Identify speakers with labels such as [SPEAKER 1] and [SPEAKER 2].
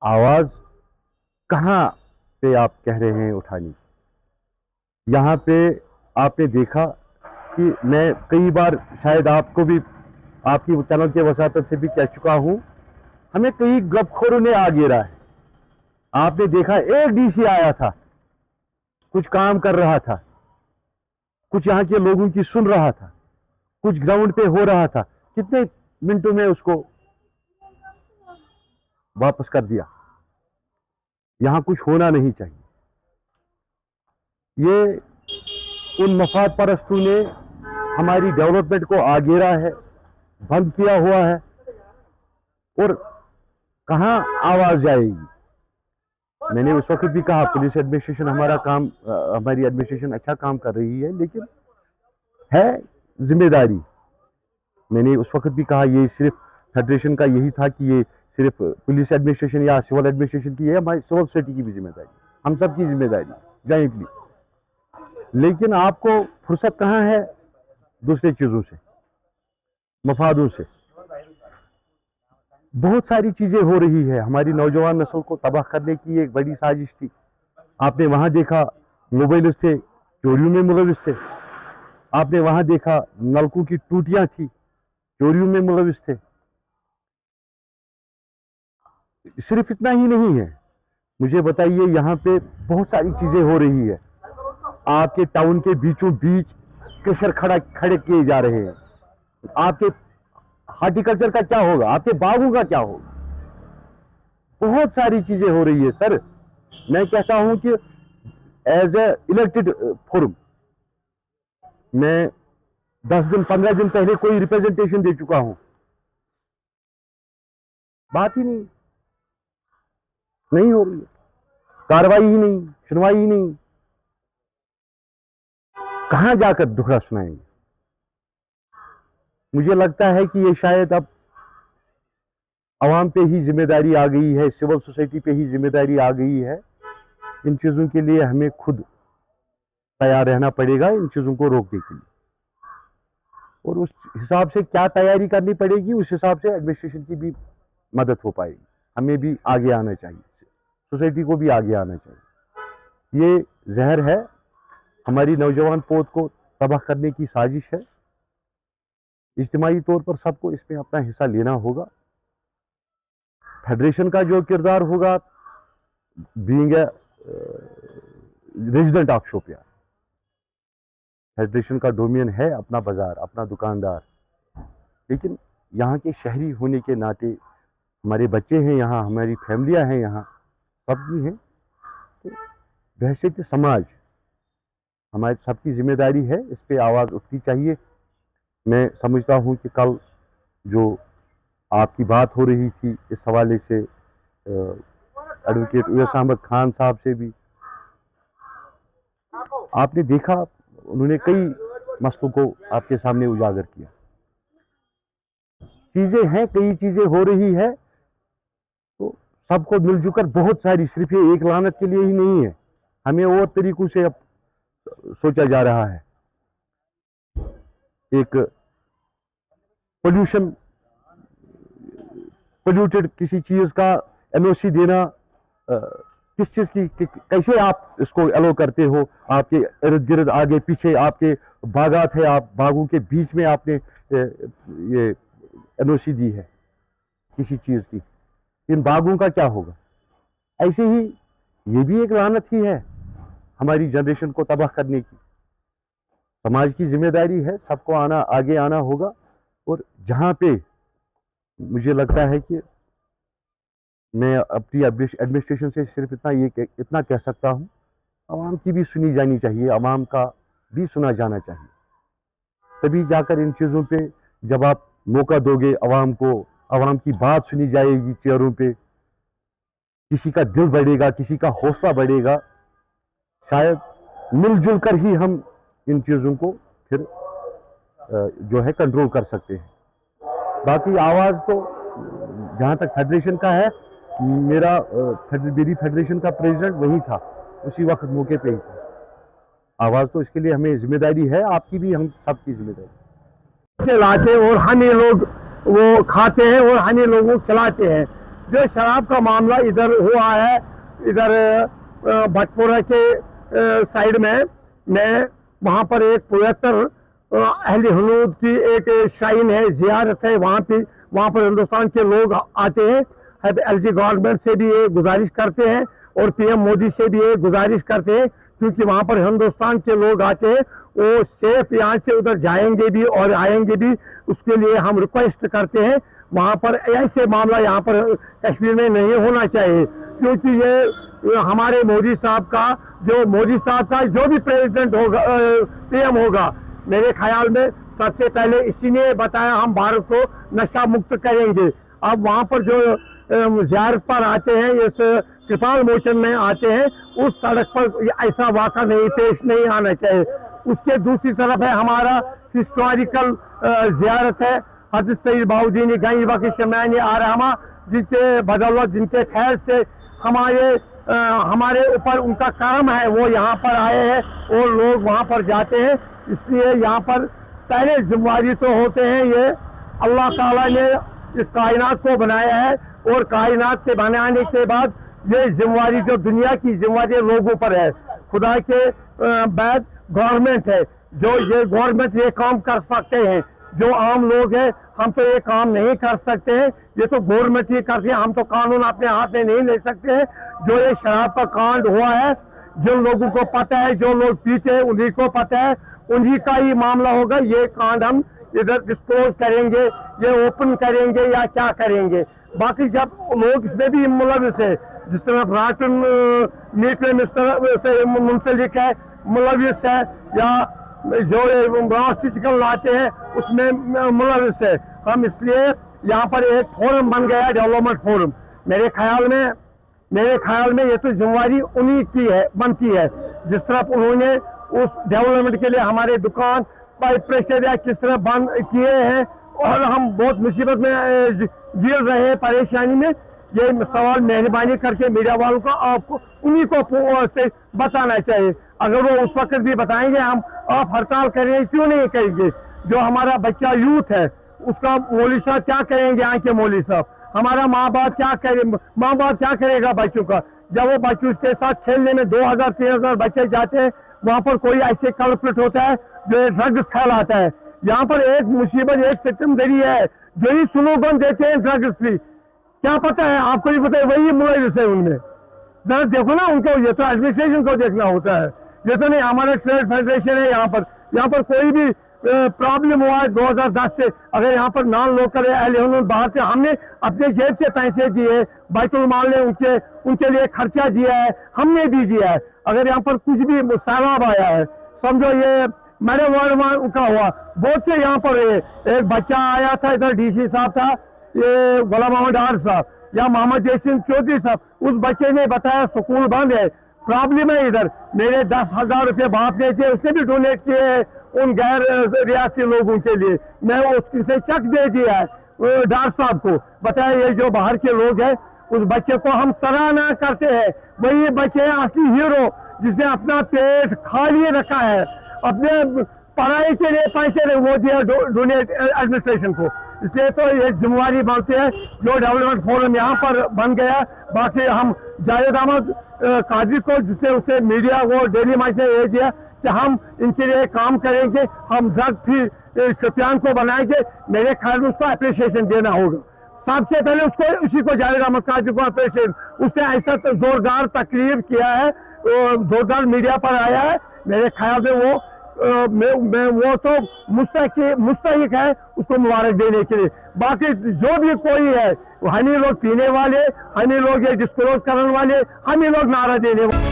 [SPEAKER 1] आवाज कहाँ पे आप कह रहे हैं उठानी? यहाँ पे आपने देखा कि मैं कई बार शायद आपको भी आपकी चैनल के वसातत से भी कह चुका हूं, हमें कई गपखोरों ने आ घेरा है। आपने देखा एक डीसी आया था, कुछ काम कर रहा था, कुछ यहाँ के लोगों की सुन रहा था, कुछ ग्राउंड पे हो रहा था, कितने मिनटों में उसको वापस कर दिया। यहाँ कुछ होना नहीं चाहिए। ये उन मफाद परस्तों ने हमारी डेवलपमेंट को आगेरा है, बंद किया हुआ है, और कहां आवाज जाएगी। मैंने उस वक्त भी कहा पुलिस एडमिनिस्ट्रेशन हमारी एडमिनिस्ट्रेशन अच्छा काम कर रही है, लेकिन है जिम्मेदारी। मैंने उस वक्त भी कहा ये सिर्फ फेडरेशन का यही था कि ये सिर्फ पुलिस एडमिनिस्ट्रेशन या सिविल एडमिनिस्ट्रेशन की है, हमारी सिविल सोसाइटी की भी जिम्मेदारी, हम सब की जिम्मेदारी जॉइंटली। लेकिन आपको फुर्सत कहाँ है दूसरी चीजों से, मफादों से। बहुत सारी चीजें हो रही है, हमारी नौजवान नस्ल को तबाह करने की एक बड़ी साजिश थी। आपने वहां देखा मोबाइल थे, चोरियों में मुलविस थे। आपने वहां देखा नलकों की टूटियां थी, चोरियों में मुलविस थे। सिर्फ इतना ही नहीं है, मुझे बताइए यहाँ पे बहुत सारी चीजें हो रही है। आपके टाउन के बीचों बीच क्रशर खड़े किए जा रहे हैं। आपके हार्टिकल्चर का क्या होगा, आपके बागों का क्या होगा? बहुत सारी चीजें हो रही है सर। मैं कहता हूं कि एज ए इलेक्टेड फोरम मैं 10 दिन 15 दिन पहले कोई रिप्रेजेंटेशन दे चुका हूं, बात ही नहीं हो रही है, कार्रवाई ही नहीं, सुनवाई ही नहीं। कहां जाकर दुखड़ा सुनाएंगे? मुझे लगता है कि ये शायद अब आवाम पे ही जिम्मेदारी आ गई है, सिविल सोसाइटी पे ही जिम्मेदारी आ गई है। इन चीजों के लिए हमें खुद तैयार रहना पड़ेगा, इन चीजों को रोकने के लिए। और उस हिसाब से क्या तैयारी करनी पड़ेगी, उस हिसाब से एडमिनिस्ट्रेशन की भी मदद हो पाएगी। हमें भी आगे आना चाहिए, सोसाइटी को भी आगे आना चाहिए। ये जहर है, हमारी नौजवान पौध को तबाह करने की साजिश है। इज्तिमाई तौर पर सबको इसमें अपना हिस्सा लेना होगा। फेडरेशन का जो किरदार होगा, being a resident of Shopian, federation का डोमेन है अपना बाजार, अपना दुकानदार, लेकिन यहाँ के शहरी होने के नाते हमारे बच्चे हैं यहाँ, हमारी फैमिलियां हैं यहाँ, सबकी हैं। तो बहैसियत समाज हमारी सबकी जिम्मेदारी है, इस पे आवाज़ उठनी चाहिए। मैं समझता हूँ कि कल जो आपकी बात हो रही थी इस हवाले से एडवोकेट उवैस अहमद खान साहब से भी आपने देखा, उन्होंने कई मसलों को आपके सामने उजागर किया। चीजें हैं, कई चीजें हो रही है, तो सबको मिलजुल कर बहुत सारी, सिर्फ ये एक लानत के लिए ही नहीं है, हमें और तरीकों से अब सोचा जा रहा है। एक पोल्यूशन, पोल्यूटेड किसी चीज का एनओसी देना, किस चीज की कैसे आप इसको एलो करते हो? आपके इर्द गिर्द आगे पीछे आपके बागात है, आप बागों के बीच में आपने ये एनओसी दी है किसी चीज की, इन बागों का क्या होगा? ऐसे ही ये भी एक लानत ही है हमारी जनरेशन को तबाह करने की। समाज की जिम्मेदारी है, सबको आगे आना होगा। और जहां पे मुझे लगता है कि मैं अपनी एडमिनिस्ट्रेशन से सिर्फ इतना कह सकता हूं, आवाम की भी सुनी जानी चाहिए, आवाम का भी सुना जाना चाहिए। तभी जाकर इन चीज़ों पे जब आप मौका दोगे आवाम को, आवाम की बात सुनी जाएगी चेयरों पे, किसी का दिल बढ़ेगा, किसी का हौसला बढ़ेगा, शायद मिलजुल कर ही हम इन चीज़ों को फिर जो है कंट्रोल कर सकते हैं। बाकी आवाज़ तो जहाँ तक फेडरेशन का है, मेरी फेडरेशन का प्रेसिडेंट वही था, उसी वक्त मौके पे ही था। आवाज़ तो इसके लिए हमें जिम्मेदारी है, आपकी भी, हम सबकी जिम्मेदारी से लाते और हनी लोग वो खाते हैं और हनी लोगों को खिलाते हैं।
[SPEAKER 2] जो शराब का मामला इधर हुआ है, इधर भटपुरा के साइड में, मैं वहाँ पर एक पवित्र अहले हुनूद की एक शाइन है, जियारत है, वहाँ पर हिंदुस्तान के लोग आते हैं। एलजी गवर्नमेंट से भी ये गुजारिश करते हैं और पीएम मोदी से भी ये गुजारिश करते हैं, क्योंकि वहाँ पर हिंदुस्तान के लोग आते हैं, वो सेफ यहाँ से उधर जाएंगे भी और आएंगे भी, उसके लिए हम रिक्वेस्ट करते हैं। वहाँ पर ऐसे मामला यहाँ पर कश्मीर में नहीं होना चाहिए, क्योंकि ये हमारे मोदी साहब का जो भी प्रेसिडेंट होगा, पीएम होगा, मेरे ख्याल में सबसे पहले इसी ने बताया हम भारत को नशा मुक्त करेंगे। अब वहाँ पर जो ज़ियारत पर आते हैं, इस कृपाल मोचन में आते हैं, उस सड़क पर ऐसा वाक़ा पेश नहीं आना चाहिए। उसके दूसरी तरफ है हमारा हिस्टोरिकल ज़ियारत है हज़रत सईद बहाउद्दीन गंज बख्श शमानी आरामा, जिनके बदौलत, जिनके खैर से हमारे ऊपर उनका काम है, वो यहाँ पर आए हैं और लोग वहाँ पर जाते हैं। इसलिए यहाँ पर पहले जिम्मेदारी तो होते हैं, ये अल्लाह ताला ने इस कायनात को बनाया है और कायनात के बनाने के बाद ये जिम्मेदारी जो दुनिया की जिम्मेदारी लोगों पर है। खुदा के बाद गवर्नमेंट है, जो ये गवर्नमेंट ये काम कर सकते हैं, जो आम लोग हैं हम तो ये काम नहीं कर सकते हैं, ये तो गवर्नमेंट ही करती है, हम तो कानून अपने हाथ में नहीं ले सकते हैं। जो ये शराब का कांड हुआ है, जिन लोगों को पता है, जो लोग पीते हैं उन्हीं को पता है, उन्हीं का ही मामला होगा। ये कांड हम इधर डिस्क्लोज करेंगे, ये ओपन करेंगे या क्या करेंगे। बाकी जब लोग इसमें भी मुलविस है, जिस तरह राशन मीट में मुंसलिक है, मुलविस है, या जो चिकन लाते हैं उसमें मुलविस है, हम इसलिए यहाँ पर एक फोरम बन गया, डेवलपमेंट फोरम। मेरे ख्याल में ये तो जिम्मेदारी उन्हीं की है, बनती है। जिस तरह उन्होंने उस डेवलपमेंट के लिए हमारे दुकान पाइप प्रेशर या किस तरह बंद किए हैं और हम बहुत मुसीबत में गिर रहे हैं, परेशानी में। ये सवाल मेहरबानी करके मीडिया वालों को आपको उन्हीं को से बताना चाहिए। अगर वो उस वक्त भी बताएंगे हम आप हड़ताल करेंगे, क्यों नहीं करेंगे। जो हमारा बच्चा यूथ है उसका मौलवी साहब क्या करेंगे, यहाँ के मौलवी साहब, हमारा माँ बाप क्या करेगा बच्चों का। जब वो बच्चों के साथ खेलने में 2000-3000 बच्चे जाते हैं, वहाँ पर कोई ऐसे कल्प्रिट होता है जो ड्रग्स फैलाता है। यहाँ पर एक मुसीबत, एक सिस्टम जरिए है, जो ही स्लोगन देते हैं ड्रग्स फ्री, क्या पता है आपको ही पता है, वही मुलविस है उनमें। जरा देखो ना उनको, ये तो एडमिनिस्ट्रेशन को देखना होता है, ये तो नहीं हमारा ट्रेड फेडरेशन है। यहाँ पर कोई भी प्रॉब्लम हुआ है 2010 से, अगर यहाँ पर नॉन लोकल है, बाहर से, हमने अपने जेब से पैसे दिए, बैतुल माल ने उनके लिए खर्चा दिया है, हमने भी दिया है। अगर यहाँ पर कुछ भी सैलाब आया है, समझो ये मेरे वार्ड का हुआ, बहुत से यहाँ पर एक बच्चा आया था, इधर डीसी साहब था, ये गुलाम मोहम्मद डार साहब या मोहम्मद जयसिंह चौधरी साहब, उस बच्चे ने बताया स्कूल बंद है, प्रॉब्लम है इधर। मेरे 10,000 रुपये बाप ने थे, उसने भी डोनेट किए उन गैर रियासी लोगों के लिए, मैं उससे चेक दे दिया है डार साहब को, बताया ये जो बाहर के लोग हैं, उस बच्चे को हम सराहना करते हैं। वही बच्चे असली हीरो, जिसने अपना पेट खा लिए रखा है, अपने पढ़ाई के लिए पैसे वो दिया डोनेट एडमिनिस्ट्रेशन को। इसलिए तो ये जिम्मेदारी बनती है जो डेवलपमेंट फोरम यहाँ पर बन गया। बाकी हम जावेद अहमद काजी को, जिसने उसे मीडिया को डेली माइच ने ये दिया कि हम इनके लिए काम करेंगे, हम ड्रग फ्री शोपियान को बनाएंगे। मेरे ख्याल में उसको अप्रिसिएशन देना होगा, सबसे पहले उसी को जावेद अहमद काजी को अप्रिसिएशन। उसने ऐसा तो जोरदार तकरीर किया है, जोरदार मीडिया पर आया है, मेरे ख्याल में वो तो मुस्तहिक है उसको मुबारक देने के लिए। बाकी जो भी कोई है, हम ही लोग पीने वाले, हम ही लोग ये डिस्क्लोज करने वाले, हम ही लोग नारा देने वाले।